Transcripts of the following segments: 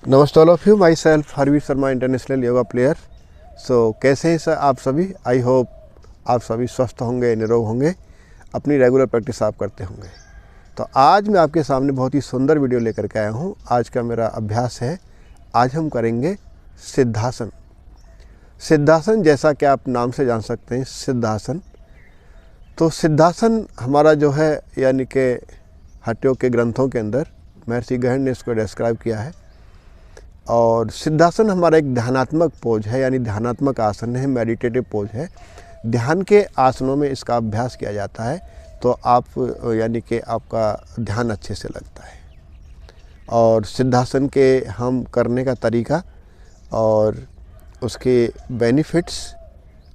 नमस्ते all of you, myself Harveer Sharma, international yoga player. So कैसे हैं सर आप सभी? आई होप आप सभी स्वस्थ होंगे, निरोग होंगे, अपनी रेगुलर प्रैक्टिस आप करते होंगे। तो आज मैं आपके सामने बहुत ही सुंदर वीडियो लेकर के आया हूँ। आज का मेरा अभ्यास है, आज हम करेंगे सिद्धासन। सिद्धासन जैसा कि आप नाम से जान सकते हैं, सिद्धासन। तो सिद्धासन हमारा जो है, यानी कि हठयोग के ग्रंथों के अंदर महर्षि गहन ने इसको डिस्क्राइब किया है। और सिद्धासन हमारा एक ध्यानात्मक पोज है, यानी ध्यानात्मक आसन है, मेडिटेटिव पोज है। ध्यान के आसनों में इसका अभ्यास किया जाता है तो आप यानी कि आपका ध्यान अच्छे से लगता है। और सिद्धासन के हम करने का तरीका और उसके बेनिफिट्स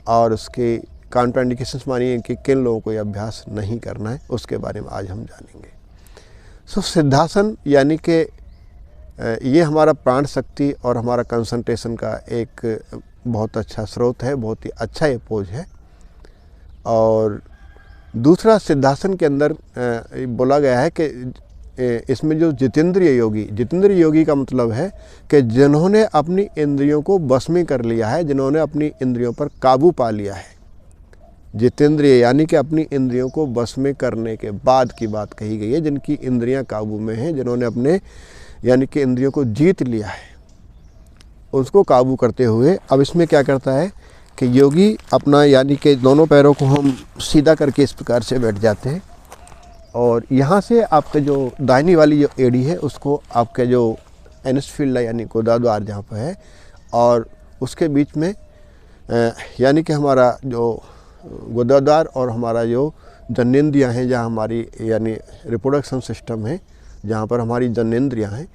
और उसके कॉन्ट्राइंडिकेशंस, मानिए कि किन लोगों को ये अभ्यास नहीं करना है, उसके बारे में आज हम जानेंगे। सो सिद्धासन यानी कि ये हमारा प्राण शक्ति और हमारा कंसंट्रेशन का एक बहुत अच्छा स्रोत है, बहुत ही अच्छा ये पोज है। और दूसरा, सिद्धासन के अंदर बोला गया है कि इसमें जो जितेंद्रिय योगी का मतलब है कि जिन्होंने अपनी इंद्रियों को बस में कर लिया है, जिन्होंने अपनी इंद्रियों पर काबू पा लिया है। जितेंद्रिय यानी कि अपनी इंद्रियों को बस में करने के बाद की बात कही गई है, जिनकी इंद्रियां काबू में हैं, जिन्होंने अपने यानी कि इंद्रियों को जीत लिया है, उसको काबू करते हुए अब इसमें क्या करता है कि योगी अपना यानी कि दोनों पैरों को हम सीधा करके इस प्रकार से बैठ जाते हैं। और यहाँ से आपके जो दाहिनी वाली जो एड़ी है, उसको आपके जो एनस फील्ड है यानी गोदाद्वार जहाँ पर है, और उसके बीच में यानी कि हमारा जो गोदाद्वार और हमारा जो जननेंद्रियाँ हैं, जहाँ हमारी यानी रिप्रोडक्शन सिस्टम है, जहाँ पर हमारी जननेंद्रियाँ हैं,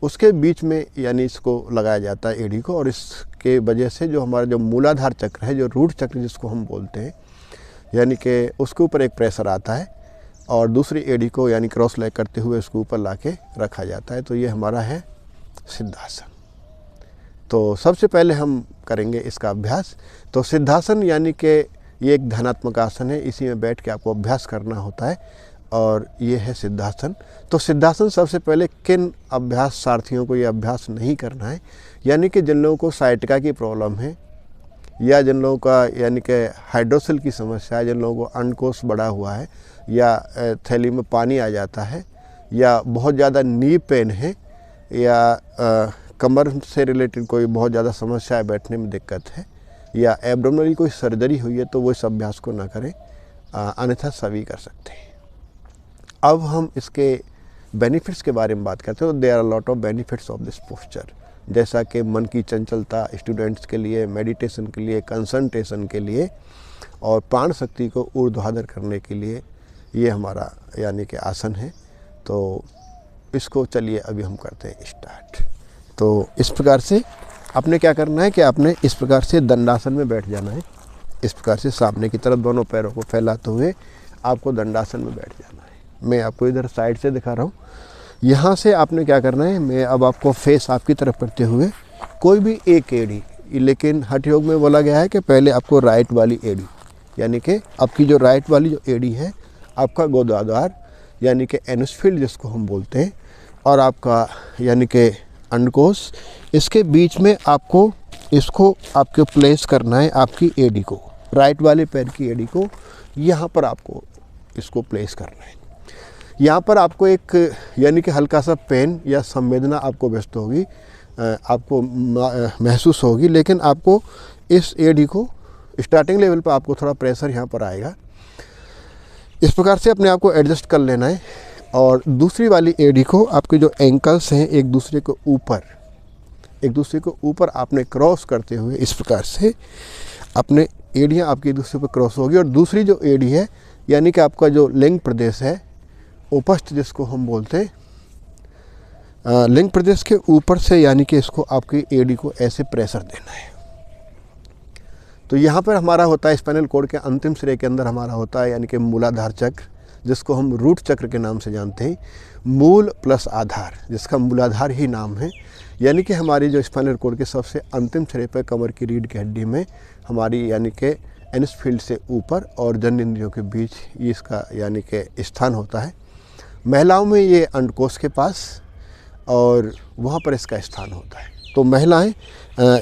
उसके बीच में यानी इसको लगाया जाता है एड़ी को। और इसके वजह से जो हमारा जो मूलाधार चक्र है, जो रूट चक्र जिसको हम बोलते हैं, यानी कि उसके ऊपर एक प्रेशर आता है और दूसरी एड़ी को यानी क्रॉस लेग करते हुए उसके ऊपर लाके रखा जाता है। तो ये हमारा है सिद्धासन। तो सबसे पहले हम करेंगे इसका अभ्यास। तो सिद्धासन यानी कि ये एक ध्यानात्मक आसन है, इसी में बैठ के आपको अभ्यास करना होता है और ये है सिद्धासन। तो सिद्धासन सबसे पहले किन अभ्यास सारथियों को ये अभ्यास नहीं करना है, यानी कि जिन लोगों को साइटिका की प्रॉब्लम है, या जिन लोगों का यानी कि हाइड्रोसिल की समस्या है, जिन लोगों को अंडकोश बढ़ा हुआ है, या थैली में पानी आ जाता है, या बहुत ज़्यादा नी पेन है, या कमर से रिलेटेड कोई बहुत ज़्यादा समस्या है, बैठने में दिक्कत है, या एब्डोमिनल कोई सर्जरी हुई है, तो वो इस अभ्यास को ना करें, अन्यथा सभी कर सकते हैं। अब हम इसके बेनिफिट्स के बारे में बात करते हैं। तो there are lot of benefits of this posture, जैसा कि मन की चंचलता, स्टूडेंट्स के लिए, मेडिटेशन के लिए, कंसंट्रेशन के लिए, और प्राण शक्ति को ऊर्ध्वाधर करने के लिए ये हमारा यानी कि आसन है। तो इसको चलिए अभी हम करते हैं स्टार्ट। तो इस प्रकार से आपने क्या करना है कि आपने इस प्रकार से दंडासन में बैठ जाना है। इस प्रकार से सामने की तरफ दोनों पैरों को फैलाते हुए आपको दंडासन में बैठ जाना है। मैं आपको इधर साइड से दिखा रहा हूँ। यहाँ से आपने क्या करना है, मैं अब आपको फेस आपकी तरफ करते हुए कोई भी एक एड़ी, लेकिन हठ योग में बोला गया है कि पहले आपको राइट वाली एड़ी, यानी कि आपकी जो राइट वाली जो एड़ी है, आपका गोदाद्वार यानी कि एनस फील्ड जिसको हम बोलते हैं, और आपका यानी कि अंडकोश, इसके बीच में आपको इसको आपको प्लेस करना है, आपकी एड़ी को, राइट वाले पैर की एड़ी को यहाँ पर आपको इसको प्लेस करना है। यहाँ पर आपको एक यानी कि हल्का सा पेन या संवेदना आपको व्यस्त होगी, आपको महसूस होगी, लेकिन आपको इस एड़ी को स्टार्टिंग लेवल पर आपको थोड़ा प्रेशर यहाँ पर आएगा। इस प्रकार से अपने आप को एडजस्ट कर लेना है। और दूसरी वाली एड़ी को आपके जो एंकल्स हैं एक दूसरे को ऊपर आपने क्रॉस करते हुए इस प्रकार से अपने एड़ियाँ आपकी एक दूसरे पर क्रॉस होगी। और दूसरी जो एड़ी है यानी कि आपका जो लिंग प्रदेश है, उपस्थ जिसको हम बोलते हैं, लिंग प्रदेश के ऊपर से यानी कि इसको आपकी एड़ी को ऐसे प्रेशर देना है। तो यहाँ पर हमारा होता है स्पाइनल कॉर्ड के अंतिम सिरे के अंदर हमारा होता है यानी कि मूलाधार चक्र, जिसको हम रूट चक्र के नाम से जानते हैं। मूल प्लस आधार, जिसका मूलाधार ही नाम है, यानी कि हमारी जो स्पाइनल कॉर्ड के सबसे अंतिम सिरे पर कमर की रीढ़ की हड्डी में हमारी यानी कि एनस फील्ड से ऊपर और जननेंद्रियों के बीच इसका यानी कि स्थान होता है। महिलाओं में ये अंडकोश के पास, और वहाँ पर इसका स्थान होता है। तो महिलाएं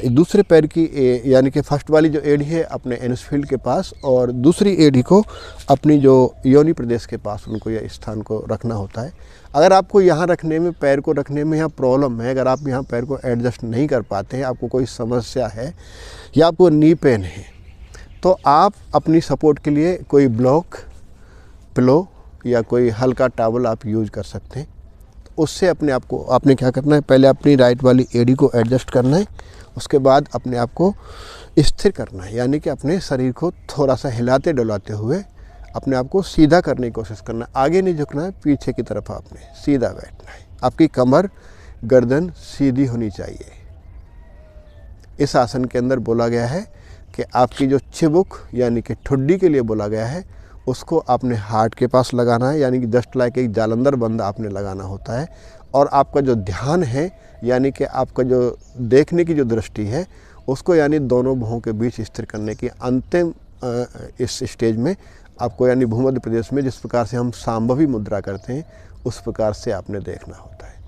दूसरे पैर की यानी कि फर्स्ट वाली जो एड़ी है अपने एनस फील्ड के पास और दूसरी एड़ी को अपनी जो योनि प्रदेश के पास उनको यह स्थान को रखना होता है। अगर आपको यहाँ रखने में, पैर को रखने में यहाँ प्रॉब्लम है, अगर आप यहाँ पैर को एडजस्ट नहीं कर पाते हैं, आपको कोई समस्या है या आपको नी पेन है, तो आप अपनी सपोर्ट के लिए कोई ब्लॉक, पिलो या कोई हल्का टॉवल आप यूज़ कर सकते हैं। तो उससे अपने आप को आपने क्या करना है, पहले अपनी राइट वाली एड़ी को एडजस्ट करना है, उसके बाद अपने आप को स्थिर करना है, यानी कि अपने शरीर को थोड़ा सा हिलाते डुलाते हुए अपने आप को सीधा करने की कोशिश करना है। आगे नहीं झुकना है, पीछे की तरफ आपने सीधा बैठना है। आपकी कमर, गर्दन सीधी होनी चाहिए। इस आसन के अंदर बोला गया है कि आपकी जो चिबुक यानी कि ठुड्डी के लिए बोला गया है, उसको आपने हार्ट के पास लगाना है, यानी कि जस्ट लाइक एक जालंधर बंद आपने लगाना होता है। और आपका जो ध्यान है, यानी कि आपका जो देखने की जो दृष्टि है, उसको यानी दोनों भुवों के बीच स्थिर करने की अंतिम इस स्टेज में आपको, यानी भूमध्य प्रदेश में जिस प्रकार से हम सांभवी मुद्रा करते हैं, उस प्रकार से आपने देखना होता है।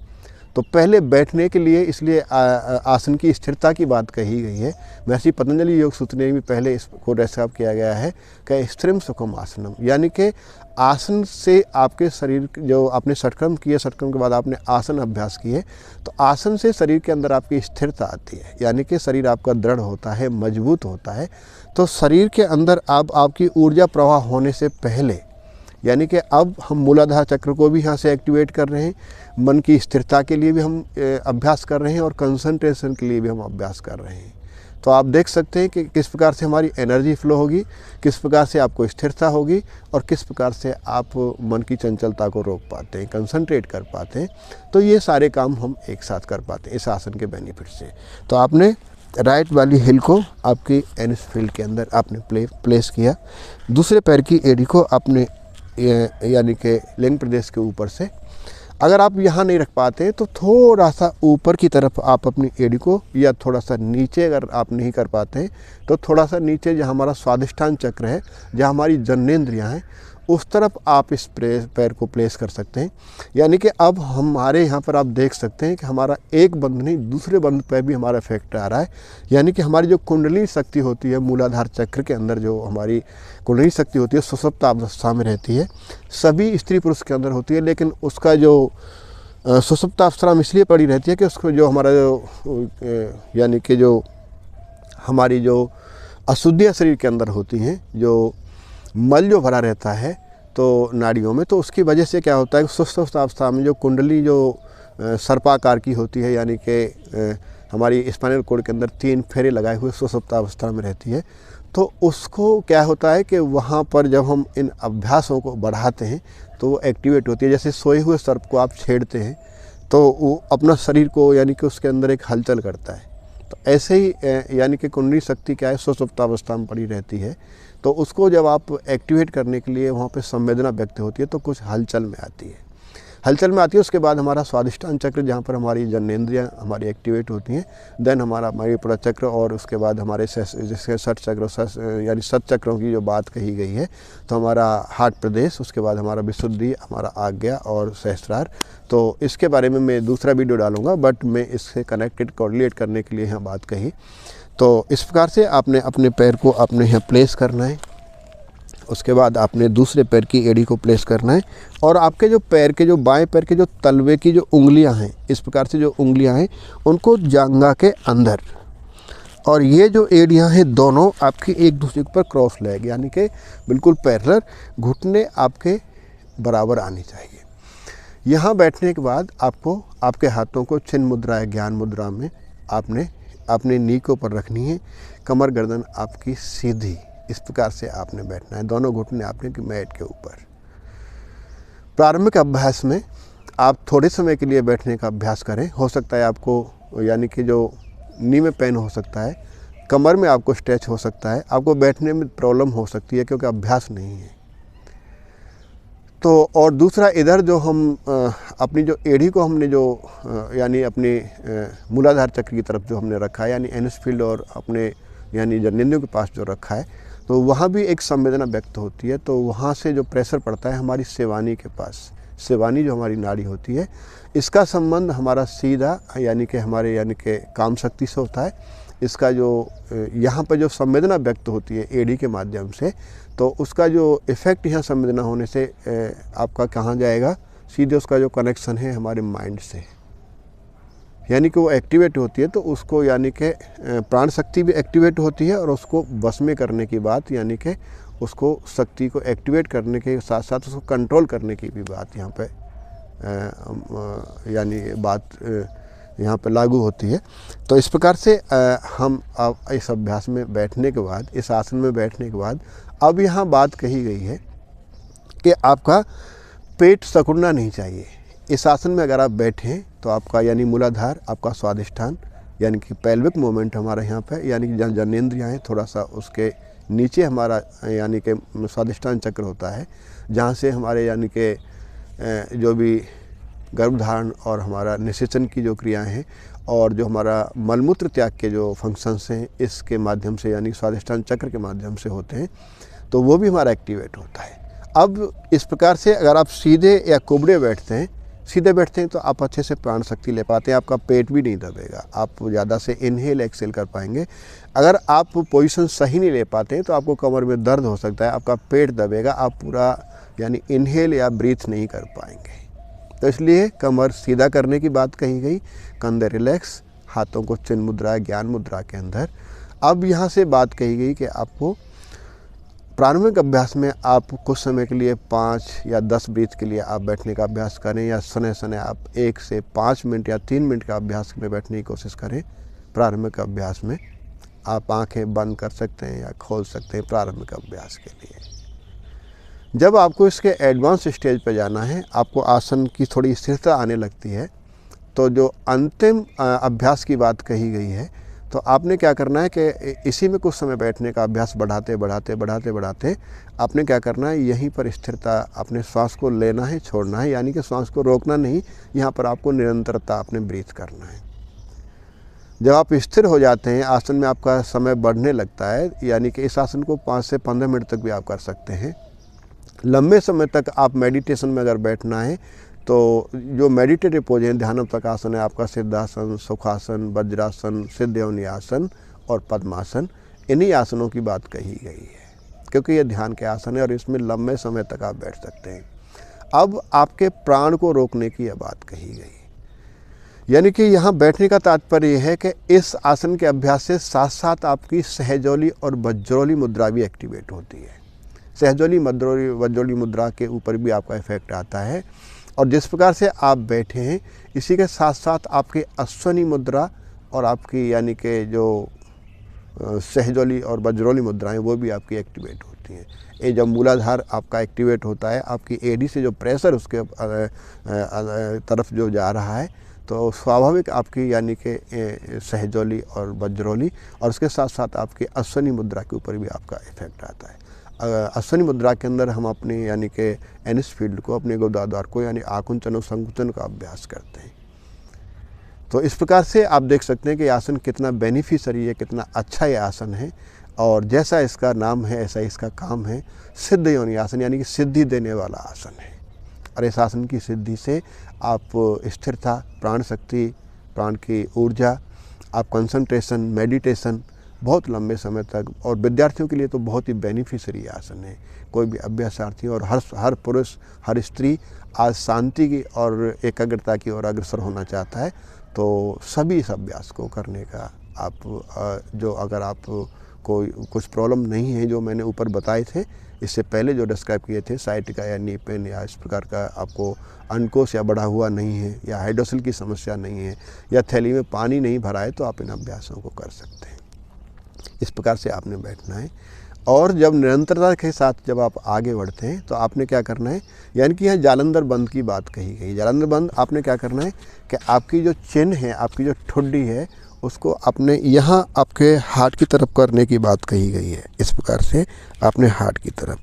तो पहले बैठने के लिए इसलिए आसन की स्थिरता की बात कही गई है। महर्षि पतंजलि योग सूत्र में भी पहले इसको डिस्क्राइब किया गया है कि स्थिरम सुखम आसनम, यानी कि आसन से आपके शरीर जो आपने षटक्रम किए, षटक्रम के बाद आपने आसन अभ्यास किए, तो आसन से शरीर के अंदर आपकी स्थिरता आती है, यानी कि शरीर आपका दृढ़ होता है, मजबूत होता है। तो शरीर के अंदर अब आपकी ऊर्जा प्रवाह होने से पहले, यानी कि अब हम मूलाधार चक्र को भी यहाँ से एक्टिवेट कर रहे हैं, मन की स्थिरता के लिए भी हम अभ्यास कर रहे हैं और कंसंट्रेशन के लिए भी हम अभ्यास कर रहे हैं। तो आप देख सकते हैं कि किस प्रकार से हमारी एनर्जी फ्लो होगी, किस प्रकार से आपको स्थिरता होगी और किस प्रकार से आप मन की चंचलता को रोक पाते हैं, कंसंट्रेट कर पाते हैं। तो ये सारे काम हम एक साथ कर पाते हैं इस आसन के बेनिफिट से। तो आपने राइट वाली हिल को आपकी एनस फील्ड के अंदर आपने प्लेस किया, दूसरे पैर की एड़ी को आपने यानी कि लिंग प्रदेश के ऊपर से, अगर आप यहाँ नहीं रख पाते तो थोड़ा सा ऊपर की तरफ आप अपनी एड़ी को, या थोड़ा सा नीचे अगर आप नहीं कर पाते तो थोड़ा सा नीचे जहाँ हमारा स्वादिष्ठान चक्र है, जहाँ हमारी जननेंद्रियाँ हैं, उस तरफ आप इस पैर को प्लेस कर सकते हैं। यानी कि अब हमारे यहाँ पर आप देख सकते हैं कि हमारा एक बंध नहीं, दूसरे बंध पर भी हमारा इफेक्ट आ रहा है। यानी कि हमारी जो कुंडली शक्ति होती है मूलाधार चक्र के अंदर, जो हमारी कुंडली शक्ति होती है सुषुप्त अवस्था में रहती है, सभी स्त्री पुरुष के अंदर होती है, लेकिन उसका जो सुषुप्त अवस्था में इसलिए पड़ी रहती है कि उसको जो हमारा जो यानी कि जो हमारी जो अशुद्धियाँ शरीर के अंदर होती हैं, जो मल जो भरा रहता है तो नाड़ियों में, तो उसकी वजह से क्या होता है, सुषुप्त अवस्था में जो कुंडली जो सर्पाकार की होती है, यानी कि हमारी स्पाइनल कॉर्ड के अंदर 3 फेरे लगाए हुए सुषुप्त अवस्था में रहती है, तो उसको क्या होता है कि वहाँ पर जब हम इन अभ्यासों को बढ़ाते हैं तो वो एक्टिवेट होती है। जैसे सोए हुए सर्प को आप छेड़ते हैं तो वो अपना शरीर को, यानी कि उसके अंदर एक हलचल करता है। तो ऐसे ही यानी कि कुंडली शक्ति क्या है, सुषुप्त अवस्था में पड़ी रहती है, तो उसको जब आप एक्टिवेट करने के लिए वहाँ पे संवेदना व्यक्त होती है तो कुछ हलचल में आती है, उसके बाद हमारा स्वादिष्ठान चक्र, जहाँ पर हमारी जननेंद्रियाँ हमारी एक्टिवेट होती हैं, देन हमारा मणिपुरा चक्र, और उसके बाद हमारे जैसे षट चक्र यानी 7 चक्रों की जो बात कही गई है, तो हमारा हार्ट प्रदेश, उसके बाद हमारा विशुद्धि, हमारा आज्ञा और सहस्त्रार। तो इसके बारे में मैं दूसरा वीडियो डालूँगा, बट मैं इससे कनेक्टेड कोरिलेट करने के लिए यहाँ बात कही। तो इस प्रकार से आपने अपने पैर को आपने यहाँ प्लेस करना है, उसके बाद आपने दूसरे पैर की एड़ी को प्लेस करना है, और आपके जो पैर के जो बाएं पैर के जो तलवे की जो उंगलियां हैं, इस प्रकार से जो उंगलियां हैं उनको जांघा के अंदर, और ये जो एड़ियां हैं दोनों आपकी एक दूसरे के ऊपर क्रॉस लेग, यानी कि बिल्कुल पैरेलल, घुटने आपके बराबर आनी चाहिए। यहाँ बैठने के बाद आपको आपके हाथों को चिन्ह मुद्रा या ज्ञान मुद्रा में आपने अपने नी के ऊपर रखनी है, कमर गर्दन आपकी सीधी, इस प्रकार से आपने बैठना है, दोनों घुटने आपने की मैट के ऊपर। प्रारंभिक अभ्यास में आप थोड़े समय के लिए बैठने का अभ्यास करें, हो सकता है आपको यानी कि जो नी में पेन हो सकता है, कमर में आपको स्ट्रेच हो सकता है, आपको बैठने में प्रॉब्लम हो सकती है क्योंकि अभ्यास नहीं है। तो और दूसरा, इधर जो हम अपनी जो एड़ी को हमने जो यानी अपने मूलाधार चक्र की तरफ जो हमने रखा है, यानी एनस फील्ड और अपने यानी जननेंद्रियों के पास जो रखा है, तो वहाँ भी एक संवेदना व्यक्त होती है। तो वहाँ से जो प्रेशर पड़ता है हमारी सेवानी के पास, शिवानी जो हमारी नाड़ी होती है, इसका संबंध हमारा सीधा यानी कि हमारे यानी कि काम शक्ति से होता है। इसका जो यहाँ पर जो संवेदना व्यक्त होती है एडी के माध्यम से, तो उसका जो इफ़ेक्ट यहाँ संवेदना होने से आपका कहाँ जाएगा, सीधे उसका जो कनेक्शन है हमारे माइंड से, यानी कि वो एक्टिवेट होती है। तो उसको यानी कि प्राण शक्ति भी एक्टिवेट होती है और उसको बस में करने की बात, यानी कि उसको शक्ति को एक्टिवेट करने के साथ साथ उसको कंट्रोल करने की भी बात यहाँ पे यानी बात यहाँ पे लागू होती है। तो इस प्रकार से हम अब इस अभ्यास में बैठने के बाद, इस आसन में बैठने के बाद, अब यहाँ बात कही गई है कि आपका पेट सिकुड़ना नहीं चाहिए। इस आसन में अगर आप बैठें तो आपका यानी मूलाधार, आपका स्वादिष्ठान यानी कि पेल्विक मूवमेंट हमारा यहाँ पे, यानी कि जनेंद्रियाँ हैं थोड़ा सा उसके नीचे हमारा यानी कि स्वादिष्ठान चक्र होता है, जहाँ से हमारे यानी कि जो भी गर्भधारण और हमारा निषेचन की जो क्रियाएं हैं और जो हमारा मलमूत्र त्याग के जो फंक्शंस हैं, इसके माध्यम से यानी स्वादिष्ठान चक्र के माध्यम से होते हैं, तो वो भी हमारा एक्टिवेट होता है। अब इस प्रकार से अगर आप सीधे या कुबड़े बैठते हैं, सीधे बैठते हैं तो आप अच्छे से प्राण शक्ति ले पाते हैं, आपका पेट भी नहीं दबेगा, आप ज़्यादा से इनहेल एक्सेल कर पाएंगे। अगर आप पोजीशन सही नहीं ले पाते हैं तो आपको कमर में दर्द हो सकता है, आपका पेट दबेगा, आप पूरा यानी इनहेल या ब्रीथ नहीं कर पाएंगे। तो इसलिए कमर सीधा करने की बात कही गई, कंधे रिलैक्स, हाथों को चिन्ह मुद्रा, ज्ञान मुद्रा के अंदर। अब यहाँ से बात कही गई कि आपको प्रारंभिक अभ्यास में आप कुछ समय के लिए 5 या 10 ब्रीथ के लिए आप बैठने का अभ्यास करें, या सने सने आप 1 से 5 मिनट या 3 मिनट का अभ्यास में बैठने की कोशिश करें। प्रारंभिक अभ्यास में आप आंखें बंद कर सकते हैं या खोल सकते हैं प्रारंभिक अभ्यास के लिए। जब आपको इसके एडवांस स्टेज पर जाना है, आपको आसन की थोड़ी स्थिरता आने लगती है, तो जो अंतिम अभ्यास की बात कही गई है, तो आपने क्या करना है कि इसी में कुछ समय बैठने का अभ्यास बढ़ाते बढ़ाते बढ़ाते बढ़ाते आपने क्या करना है, यहीं पर स्थिरता, अपने श्वास को लेना है, छोड़ना है, यानी कि श्वास को रोकना नहीं, यहाँ पर आपको निरंतरता अपने ब्रीथ करना है। जब आप स्थिर हो जाते हैं, आसन में आपका समय बढ़ने लगता है, यानी कि इस आसन को 5 से 15 मिनट तक भी आप कर सकते हैं। लंबे समय तक आप मेडिटेशन में अगर बैठना है तो जो मेडिटेटिव पोज है, ध्यानात्मक आसन है आपका, सिद्धासन, सुखासन, वज्रासन, सिद्ध योनि आसन और पद्मासन, इन्हीं आसनों की बात कही गई है, क्योंकि ये ध्यान के आसन है और इसमें लंबे समय तक आप बैठ सकते हैं। अब आपके प्राण को रोकने की यह बात कही गई, यानी कि यहाँ बैठने का तात्पर्य यह है कि इस आसन के अभ्यास से साथ साथ आपकी सहजोली और वज्रोली मुद्रा भी एक्टिवेट होती है। सहजोली वज्रोली मुद्रा के ऊपर भी आपका इफेक्ट आता है, और जिस प्रकार से आप बैठे हैं इसी के साथ साथ आपकी अश्वनी मुद्रा और आपकी यानी कि जो सहजोली और वज्रोली मुद्राएं वो भी आपकी एक्टिवेट होती हैं। ये जब मूलाधार आपका एक्टिवेट होता है, आपकी एडी से जो प्रेशर उसके तरफ जो जा रहा है, तो स्वाभाविक आपकी यानी कि सहजोली और वज्रोली और उसके साथ साथ आपकी अश्वनी मुद्रा के ऊपर भी आपका इफेक्ट आता है। अश्वनी मुद्रा के अंदर हम अपने यानी कि एनिस फील्ड को, अपने गोदाद्वार को यानी आकुंचन और संकुचन का अभ्यास करते हैं। तो इस प्रकार से आप देख सकते हैं कि आसन कितना बेनिफिशियरी है, कितना अच्छा ये आसन है, और जैसा इसका नाम है ऐसा इसका काम है। सिद्ध योनि आसन यानी कि सिद्धि देने वाला आसन है, और इस आसन की सिद्धि से आप स्थिरता, प्राण शक्ति, प्राण की ऊर्जा, आप कंसंट्रेशन, मेडिटेशन बहुत लंबे समय तक, और विद्यार्थियों के लिए तो बहुत ही बेनिफिशियरी आसन है। कोई भी अभ्यासार्थी और हर पुरुष, हर स्त्री आज शांति की और एकाग्रता की ओर अग्रसर होना चाहता है, तो सभी इस अभ्यास को करने का आप जो अगर आप कोई कुछ प्रॉब्लम नहीं है जो मैंने ऊपर बताए थे, इससे पहले जो डिस्क्राइब किए थे, साइटिका या नी पेन या इस प्रकार का आपको अंकोश या बढ़ा हुआ नहीं है, या हाइड्रोसिल की समस्या नहीं है, या थैली में पानी नहीं भरा है, तो आप इन अभ्यासों को कर सकते हैं। इस प्रकार से आपने बैठना है, और जब निरंतरता के साथ जब आप आगे बढ़ते हैं तो आपने क्या करना है, यानी कि यहाँ जालंधर बंद की बात कही गई। जालंधर बंद आपने क्या करना है कि आपकी जो चिन है, आपकी जो ठुड्डी है, उसको आपने यहाँ आपके हार्ट की तरफ करने की बात कही गई है। इस प्रकार से आपने हार्ट की तरफ,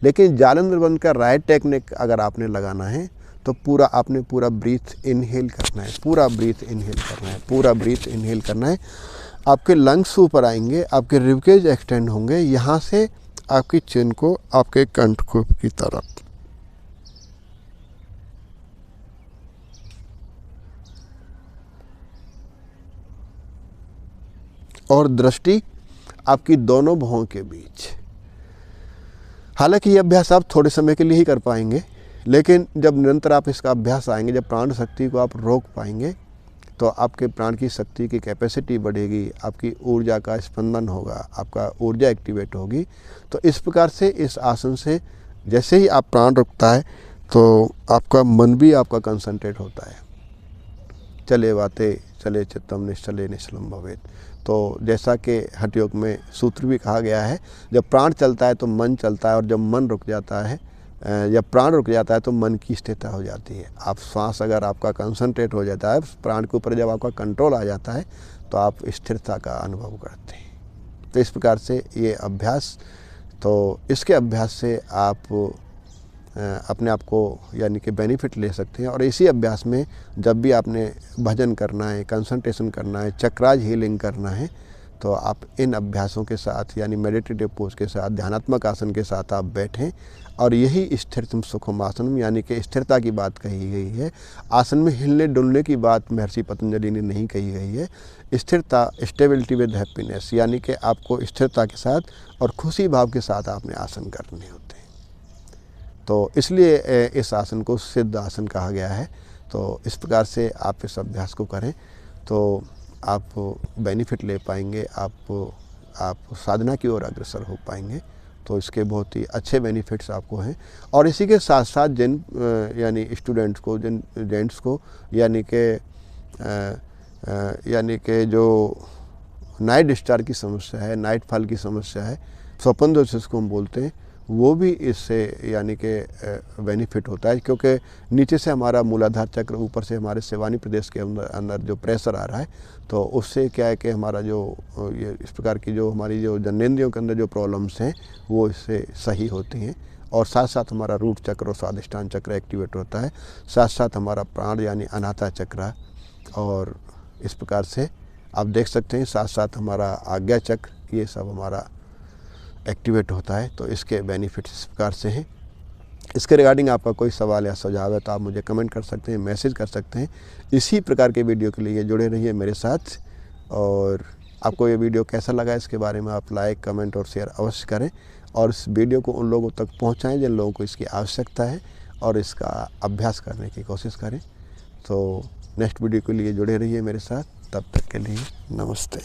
लेकिन जालंधर बंद का राइट टेक्निक अगर आपने लगाना है तो पूरा आपने पूरा ब्रीथ इनहेल करना है, पूरा ब्रीथ इनहेल करना है, पूरा ब्रीथ इनहेल करना है। आपके लंग्स ऊपर आएंगे, आपके रिबकेज एक्सटेंड होंगे, यहाँ से आपकी चिन को आपके कंठ को की तरफ, और दृष्टि आपकी दोनों भुवों के बीच। हालांकि ये अभ्यास आप थोड़े समय के लिए ही कर पाएंगे, लेकिन जब निरंतर आप इसका अभ्यास आएंगे, जब प्राण शक्ति को आप रोक पाएंगे, तो आपके प्राण की शक्ति की कैपेसिटी बढ़ेगी, आपकी ऊर्जा का स्पंदन होगा, आपका ऊर्जा एक्टिवेट होगी। तो इस प्रकार से इस आसन से जैसे ही आप प्राण रुकता है तो आपका मन भी आपका कंसंट्रेट होता है। चले वाते चले चित्तम निश्चले निश्चलम भवेत। तो जैसा कि हठ योग में सूत्र भी कहा गया है, जब प्राण चलता है तो मन चलता है, और जब मन रुक जाता है, जब प्राण रुक जाता है तो मन की स्थिरता हो जाती है। आप श्वास अगर आपका कंसंट्रेट हो जाता है, प्राण के ऊपर जब आपका कंट्रोल आ जाता है, तो आप स्थिरता का अनुभव करते हैं। तो इस प्रकार से ये अभ्यास, तो इसके अभ्यास से आप अपने आप को यानी कि बेनिफिट ले सकते हैं। और इसी अभ्यास में जब भी आपने भजन करना है, कंसंट्रेशन करना है, चक्राज हीलिंग करना है, तो आप इन अभ्यासों के साथ यानी मेडिटेटिव पोज के साथ, ध्यानात्मक आसन के साथ आप बैठें। और यही स्थिरतम सुखम आसनम यानी कि स्थिरता की बात कही गई है। आसन में हिलने डुलने की बात महर्षि पतंजलि ने नहीं कही गई है। स्थिरता, स्टेबिलिटी विद हैप्पीनेस, यानी कि आपको स्थिरता के साथ और खुशी भाव के साथ आपने आसन करने होते हैं। तो इसलिए इस आसन को सिद्ध आसन कहा गया है। तो इस प्रकार से आप इस अभ्यास को करें तो आप बेनिफिट ले पाएंगे, आप साधना की ओर अग्रसर हो पाएंगे। तो इसके बहुत ही अच्छे बेनिफिट्स आपको हैं। और इसी के साथ साथ जिन यानी स्टूडेंट्स को, जिन जेंट्स को यानी कि जो नाइट स्टार की समस्या है, नाइट फॉल की समस्या है, स्वप्न दोष जिसको हम बोलते हैं, वो भी इससे यानी कि बेनिफिट होता है। क्योंकि नीचे से हमारा मूलाधार चक्र, ऊपर से हमारे सेवानी प्रदेश के अंदर जो प्रेशर आ रहा है, तो उससे क्या है कि हमारा जो ये इस प्रकार की जो हमारी जो जननेंद्रियों के अंदर जो प्रॉब्लम्स हैं वो इससे सही होती हैं। और साथ साथ हमारा रूट चक्र और स्वादिष्टान चक्र एक्टिवेट होता है, साथ साथ हमारा प्राण यानी अनाहता चक्र, और इस प्रकार से आप देख सकते हैं साथ साथ हमारा आज्ञा चक्र, ये सब हमारा एक्टिवेट होता है। तो इसके बेनिफिट्स इस प्रकार से हैं। इसके रिगार्डिंग आपका कोई सवाल या सुझाव है तो आप मुझे कमेंट कर सकते हैं, मैसेज कर सकते हैं। इसी प्रकार के वीडियो के लिए जुड़े रहिए मेरे साथ। और आपको ये वीडियो कैसा लगा इसके बारे में आप लाइक, कमेंट और शेयर अवश्य करें। और इस वीडियो को उन लोगों तक पहुंचाएं जिन लोगों को इसकी आवश्यकता है, और इसका अभ्यास करने की कोशिश करें। तो नेक्स्ट वीडियो के लिए जुड़े रहिए मेरे साथ। तब तक के लिए नमस्ते।